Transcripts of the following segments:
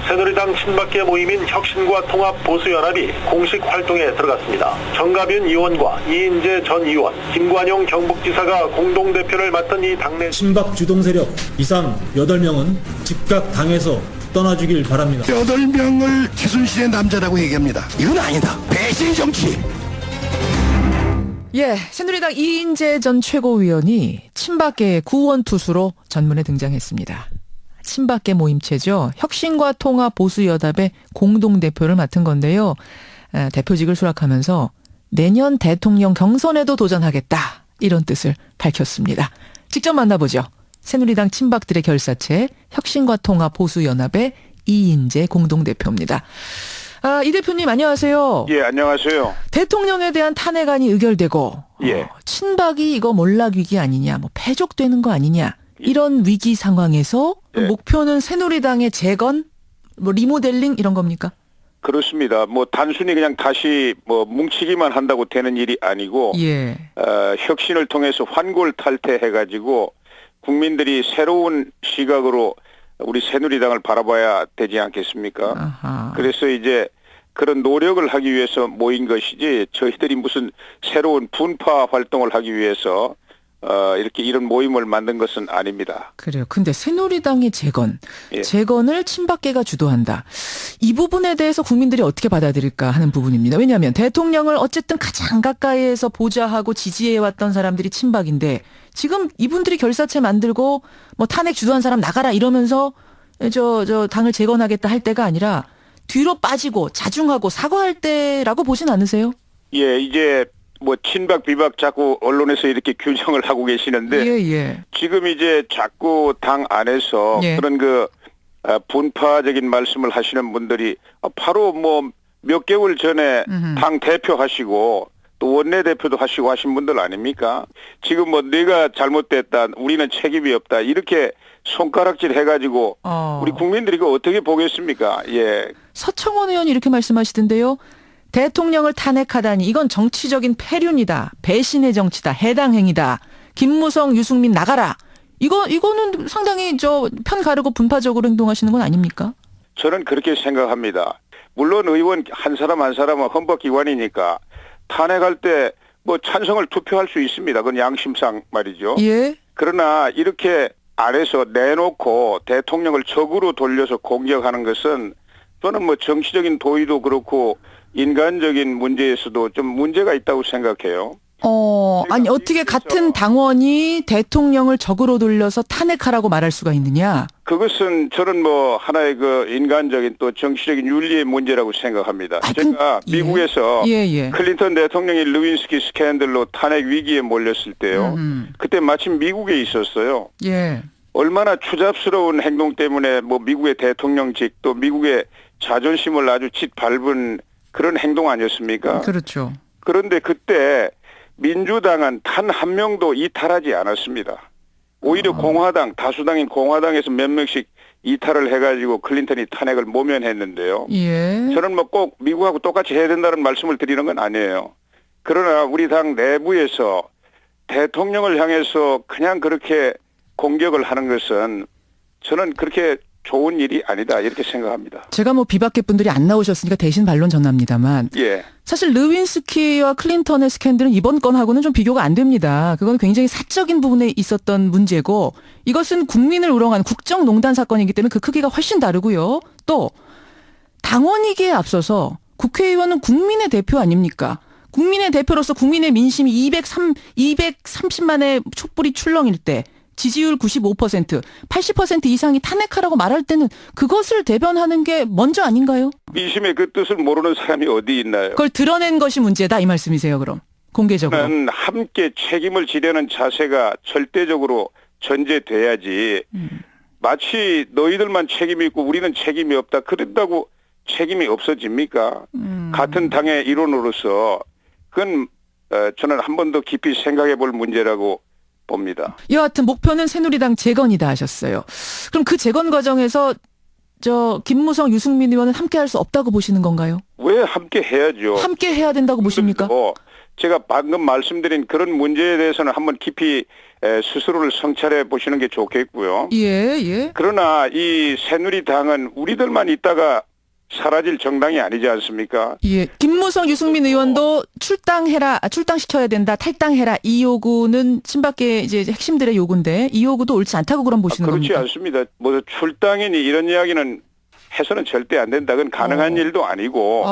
새누리당 친박계 모임인 혁신과 통합보수연합이 공식 활동에 들어갔습니다. 정가빈 의원과 이인재 전 의원, 김관용 경북지사가 공동대표를 맡은 이 당내 친박 주동 세력 이상 8명은 즉각 당에서 떠나주길 바랍니다. 8명을 최순실의 남자라고 얘기합니다. 이건 아니다. 배신 정치. 예, 새누리당 이인재 전 최고위원이 친박계 구원투수로 전문에 등장했습니다. 친박계 모임체죠. 혁신과 통합보수연합의 공동대표를 맡은 건데요. 대표직을 수락하면서 내년 대통령 경선에도 도전하겠다. 이런 뜻을 밝혔습니다. 직접 만나보죠. 새누리당 친박들의 결사체 혁신과 통합보수연합의 이인재 공동대표입니다. 이 대표님 안녕하세요. 예, 안녕하세요. 대통령에 대한 탄핵안이 의결되고 예. 친박이 이거 몰락위기 아니냐, 뭐 패족되는 거 아니냐 이런 위기 상황에서 예. 목표는 새누리당의 재건, 뭐 리모델링 이런 겁니까? 그렇습니다. 뭐 단순히 그냥 다시 뭐 뭉치기만 한다고 되는 일이 아니고 예. 혁신을 통해서 환골탈태해가지고 국민들이 새로운 시각으로 우리 새누리당을 바라봐야 되지 않겠습니까? 아하. 그래서 이제 그런 노력을 하기 위해서 모인 것이지 저희들이 무슨 새로운 분파 활동을 하기 위해서 이렇게 이런 모임을 만든 것은 아닙니다. 그래요. 근데 새누리당의 재건, 예. 재건을 친박계가 주도한다. 이 부분에 대해서 국민들이 어떻게 받아들일까 하는 부분입니다. 왜냐하면 대통령을 어쨌든 가장 가까이에서 보좌하고 지지해왔던 사람들이 친박인데 지금 이분들이 결사체 만들고 뭐 탄핵 주도한 사람 나가라 이러면서 저 당을 재건하겠다 할 때가 아니라 뒤로 빠지고 자중하고 사과할 때라고 보진 않으세요? 예, 이제 뭐 친박 비박 자꾸 언론에서 이렇게 규정을 하고 계시는데 예. 지금 이제 자꾸 당 안에서 예. 그런 분파적인 말씀을 하시는 분들이 바로 뭐 몇 개월 전에 당 대표 하시고 또 원내대표도 하시고 하신 분들 아닙니까? 지금 뭐 내가 잘못됐다, 우리는 책임이 없다 이렇게 손가락질 해가지고 우리 국민들이 이거 어떻게 보겠습니까? 예. 서청원 의원이 이렇게 말씀하시던데요. 대통령을 탄핵하다니 이건 정치적인 패륜이다. 배신의 정치다. 해당 행위다. 김무성, 유승민 나가라. 이거는 상당히 편 가르고 분파적으로 행동하시는 건 아닙니까? 저는 그렇게 생각합니다. 물론 의원 한 사람 한 사람은 헌법기관이니까 탄핵할 때 뭐 찬성을 투표할 수 있습니다. 그건 양심상 말이죠. 예. 그러나 이렇게 안에서 내놓고 대통령을 적으로 돌려서 공격하는 것은 저는 뭐 정치적인 도의도 그렇고 인간적인 문제에서도 좀 문제가 있다고 생각해요. 아니 어떻게 같은 당원이 대통령을 적으로 돌려서 탄핵하라고 말할 수가 있느냐? 그것은 저는 뭐 하나의 인간적인 또 정치적인 윤리의 문제라고 생각합니다. 제가 미국에서 예. 클린턴 대통령이 루윈스키 스캔들로 탄핵 위기에 몰렸을 때요. 그때 마침 미국에 있었어요. 예. 얼마나 추잡스러운 행동 때문에 뭐 미국의 대통령직 또 미국의 자존심을 아주 짓밟은 그런 행동 아니었습니까? 그렇죠. 그런데 그때 민주당은 단 한 명도 이탈하지 않았습니다. 오히려 공화당, 다수당인 공화당에서 몇 명씩 이탈을 해가지고 클린턴이 탄핵을 모면했는데요. 예. 저는 뭐 꼭 미국하고 똑같이 해야 된다는 말씀을 드리는 건 아니에요. 그러나 우리 당 내부에서 대통령을 향해서 그냥 그렇게 공격을 하는 것은 저는 그렇게 좋은 일이 아니다 이렇게 생각합니다. 제가 뭐 비박계 분들이 안 나오셨으니까 대신 반론 전합니다만 예. 사실 르윈스키와 클린턴의 스캔들은 이번 건하고는 좀 비교가 안 됩니다. 그건 굉장히 사적인 부분에 있었던 문제고 이것은 국민을 우롱한 국정농단 사건이기 때문에 그 크기가 훨씬 다르고요. 또 당원이기에 앞서서 국회의원은 국민의 대표 아닙니까? 국민의 대표로서 국민의 민심이 230만의 촛불이 출렁일 때 지지율 95%, 80% 이상이 탄핵하라고 말할 때는 그것을 대변하는 게 먼저 아닌가요? 민심의 그 뜻을 모르는 사람이 어디 있나요? 그걸 드러낸 것이 문제다 이 말씀이세요, 그럼? 공개적으로. 저는 함께 책임을 지려는 자세가 절대적으로 전제돼야지 마치 너희들만 책임이 있고 우리는 책임이 없다. 그런다고 책임이 없어집니까? 같은 당의 일원으로서 그건 저는 한 번 더 깊이 생각해 볼 문제라고 봅니다. 여하튼 목표는 새누리당 재건이다 하셨어요. 그럼 그 재건 과정에서 김무성, 유승민 의원은 함께할 수 없다고 보시는 건가요? 왜 함께 해야죠? 함께 해야 된다고 보십니까? 제가 방금 말씀드린 그런 문제에 대해서는 한번 깊이 스스로를 성찰해 보시는 게 좋겠고요. 예, 예. 그러나 이 새누리당은 우리들만 있다가 사라질 정당이 아니지 않습니까? 예. 김무성, 유승민 의원도 출당시켜야 된다, 탈당해라. 이 요구는 친박계 이제 핵심들의 요구인데 이 요구도 옳지 않다고 그럼 보시는 그렇지 겁니까? 않습니다. 뭐 출당이니 이런 이야기는 해서는 절대 안 된다. 그건 가능한 일도 아니고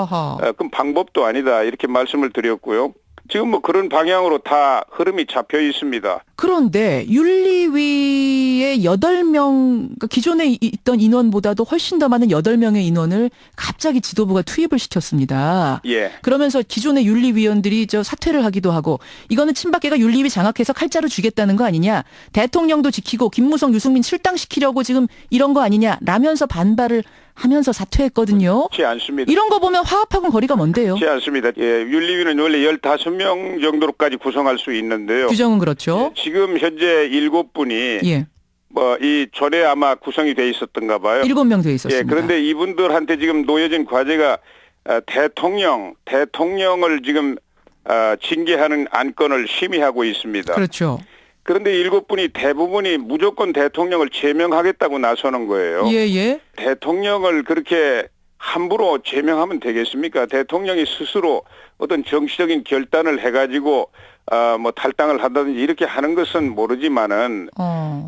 그럼 방법도 아니다. 이렇게 말씀을 드렸고요. 지금 뭐 그런 방향으로 다 흐름이 잡혀 있습니다. 그런데 윤리위의 8명, 그러니까 기존에 있던 인원보다도 훨씬 더 많은 8명의 인원을 갑자기 지도부가 투입을 시켰습니다. 예. 그러면서 기존의 윤리위원들이 사퇴를 하기도 하고 이거는 친박계가 윤리위 장악해서 칼자루 쥐겠다는 거 아니냐. 대통령도 지키고 김무성, 유승민 출당시키려고 지금 이런 거 아니냐. 라면서 반발을 하면서 사퇴했거든요. 그렇지 않습니다. 이런 거 보면 화합하고는 거리가 먼데요. 그렇지 않습니다. 예, 윤리위는 원래 15명 정도로까지 구성할 수 있는데요. 규정은 그렇죠. 지금 현재 7분이 예. 뭐 이 전에 아마 구성이 돼 있었던가 봐요. 7명 돼 있었습니다. 예, 그런데 이분들한테 지금 놓여진 과제가 대통령을 지금 징계하는 안건을 심의하고 있습니다. 그렇죠. 그런데 7분이 대부분이 무조건 대통령을 제명하겠다고 나서는 거예요. 예, 예. 대통령을 그렇게 함부로 제명하면 되겠습니까? 대통령이 스스로 어떤 정치적인 결단을 해가지고 뭐 탈당을 한다든지 이렇게 하는 것은 모르지만은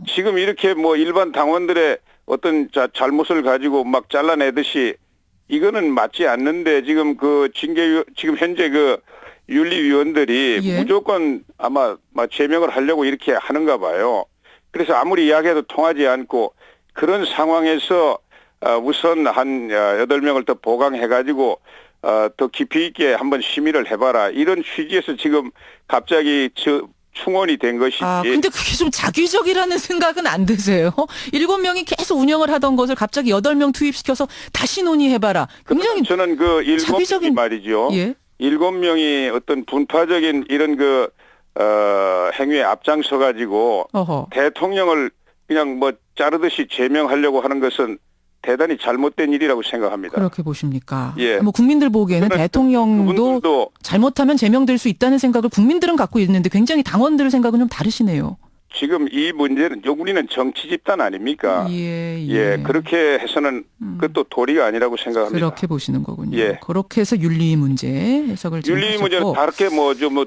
지금 이렇게 뭐 일반 당원들의 어떤 잘못을 가지고 막 잘라내듯이 이거는 맞지 않는데 지금 지금 현재 윤리위원들이 예. 무조건 아마 제명을 하려고 이렇게 하는가 봐요. 그래서 아무리 이야기해도 통하지 않고 그런 상황에서 우선 한 8명을 더 보강해가지고 더 깊이 있게 한번 심의를 해봐라. 이런 취지에서 지금 갑자기 충원이 된 것이지. 근데 그게 좀 자기적이라는 생각은 안 드세요? 7명이 계속 운영을 하던 것을 갑자기 8명 투입시켜서 다시 논의해봐라. 굉장히 저는 7명이 말이죠. 예. 7명이 어떤 분파적인 이런 행위에 앞장서 가지고 대통령을 그냥 뭐 자르듯이 제명하려고 하는 것은 대단히 잘못된 일이라고 생각합니다. 그렇게 보십니까? 예. 뭐 국민들 보기에는 대통령도 잘못하면 제명될 수 있다는 생각을 국민들은 갖고 있는데 굉장히 당원들 생각은 좀 다르시네요. 지금 이 문제는 우리는 정치 집단 아닙니까? 예. 그렇게 해서는 그것도 도리가 아니라고 생각합니다. 그렇게 보시는 거군요. 예. 그렇게 해서 윤리 문제 해석을 지금 윤리 문제는 다르게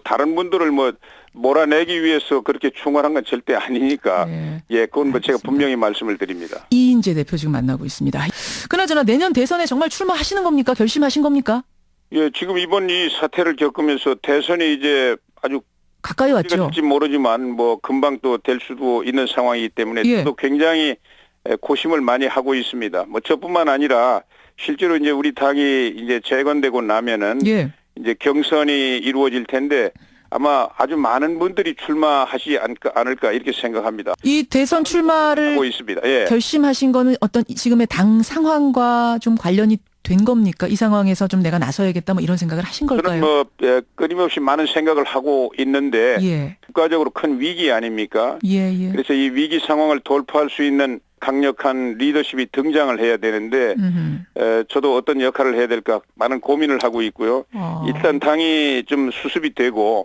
다른 분들을 몰아내기 위해서 그렇게 충원한 건 절대 아니니까. 예, 그건 제가 분명히 말씀을 드립니다. 이인재 대표 지금 만나고 있습니다. 그나저나 내년 대선에 정말 출마하시는 겁니까? 결심하신 겁니까? 예, 지금 이번 이 사태를 겪으면서 대선이 이제 아주 가까이 왔죠. 될지 모르지만 금방 또 될 수도 있는 상황이기 때문에 저도 굉장히 고심을 많이 하고 있습니다. 저뿐만 아니라 실제로 이제 우리 당이 이제 재건되고 나면은 이제 경선이 이루어질 텐데 아마 아주 많은 분들이 출마하지 않을까 이렇게 생각합니다. 이 대선 출마를 하고 있습니다. 예. 결심하신 거는 어떤 지금의 당 상황과 좀 관련이 된 겁니까? 이 상황에서 좀 내가 나서야겠다 이런 생각을 하신 걸까요? 저는 끊임없이 많은 생각을 하고 있는데 국가적으로 큰 위기 아닙니까? 그래서 이 위기 상황을 돌파할 수 있는 강력한 리더십이 등장을 해야 되는데 저도 어떤 역할을 해야 될까 많은 고민을 하고 있고요. 일단 당이 좀 수습이 되고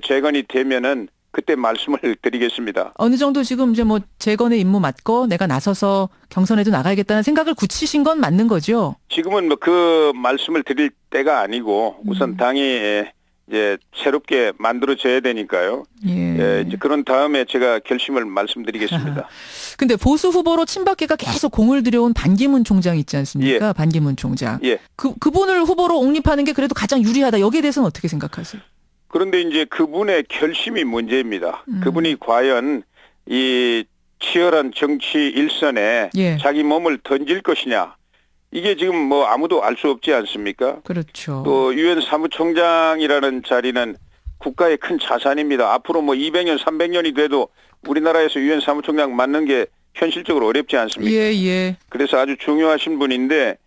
재건이 되면은 그때 말씀을 드리겠습니다. 어느 정도 지금 이제 재건의 임무 맞고 내가 나서서 경선에도 나가야겠다는 생각을 굳히신 건 맞는 거죠? 지금은 그 말씀을 드릴 때가 아니고 우선 당이 이제 새롭게 만들어져야 되니까요. 이제 그런 다음에 제가 결심을 말씀드리겠습니다. 근데 보수 후보로 친박계가 계속 공을 들여온 반기문 총장 있지 않습니까? 반기문 총장. 그분을 후보로 옹립하는 게 그래도 가장 유리하다. 여기에 대해서는 어떻게 생각하세요? 그런데 이제 그분의 결심이 문제입니다. 그분이 과연 이 치열한 정치 일선에 자기 몸을 던질 것이냐. 이게 지금 아무도 알 수 없지 않습니까? 그렇죠. 또 유엔 사무총장이라는 자리는 국가의 큰 자산입니다. 앞으로 200년, 300년이 돼도 우리나라에서 유엔 사무총장 맡는 게 현실적으로 어렵지 않습니까? 그래서 아주 중요하신 분인데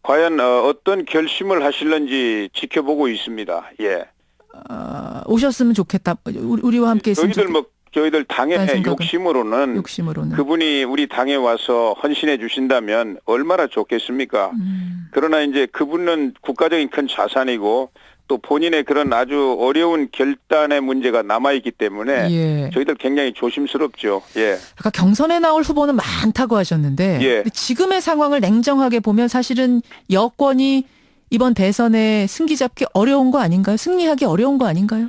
과연 어떤 결심을 하실런지 지켜보고 있습니다. 오셨으면 좋겠다. 우리와 함께 있으면 저희들 당의 욕심으로는 그분이 우리 당에 와서 헌신해 주신다면 얼마나 좋겠습니까? 그러나 이제 그분은 국가적인 큰 자산이고 또 본인의 그런 아주 어려운 결단의 문제가 남아있기 때문에 예. 저희들 굉장히 조심스럽죠. 예. 아까 경선에 나올 후보는 많다고 하셨는데 예. 근데 지금의 상황을 냉정하게 보면 사실은 여권이 이번 대선에 승기 잡기 어려운 거 아닌가요? 승리하기 어려운 거 아닌가요?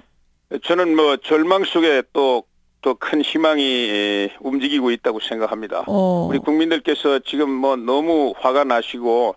저는 뭐 절망 속에 또 큰 희망이 움직이고 있다고 생각합니다. 우리 국민들께서 지금 뭐 너무 화가 나시고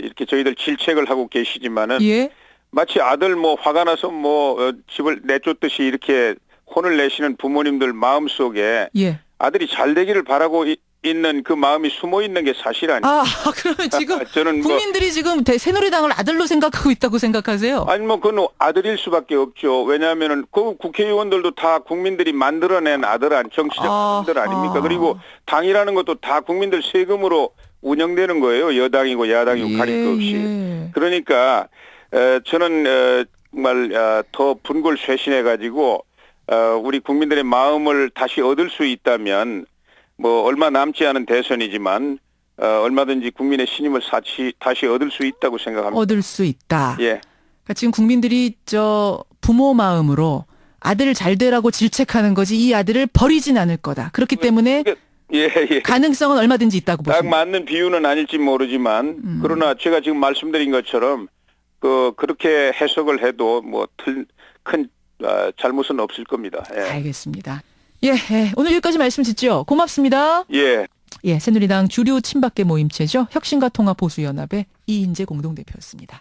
이렇게 저희들 질책을 하고 계시지만은 예. 마치 아들 뭐 화가 나서 뭐 집을 내쫓듯이 이렇게 혼을 내시는 부모님들 마음 속에 예. 아들이 잘 되기를 바라고 있는 그 마음이 숨어 있는 게 사실 아니에요. 아, 그러면 지금 저는 뭐 국민들이 지금 새누리당을 아들로 생각하고 있다고 생각하세요? 아니 뭐 그건 아들일 수밖에 없죠. 왜냐하면은 그 국회의원들도 다 국민들이 만들어낸 아들한 정치적 아들 아닙니까? 그리고 당이라는 것도 다 국민들 세금으로 운영되는 거예요. 여당이고 야당이고 가릴 것 없이. 예. 그러니까 저는 정말 더 분골 쇄신해 가지고 우리 국민들의 마음을 다시 얻을 수 있다면 뭐 얼마 남지 않은 대선이지만 얼마든지 국민의 신임을 다시 얻을 수 있다고 생각합니다. 얻을 수 있다. 예. 그러니까 지금 국민들이 부모 마음으로 아들을 잘 되라고 질책하는 거지 이 아들을 버리진 않을 거다. 그렇기 때문에 예. 가능성은 얼마든지 있다고 딱 보십니다. 맞는 비유는 아닐지 모르지만 그러나 제가 지금 말씀드린 것처럼 그렇게 해석을 해도 뭐 큰 잘못은 없을 겁니다. 예. 알겠습니다. 예, 오늘 여기까지 말씀 짓죠. 고맙습니다. 예. 예, 새누리당 주류 친박계 모임체죠. 혁신과 통합 보수연합의 이인재 공동대표였습니다.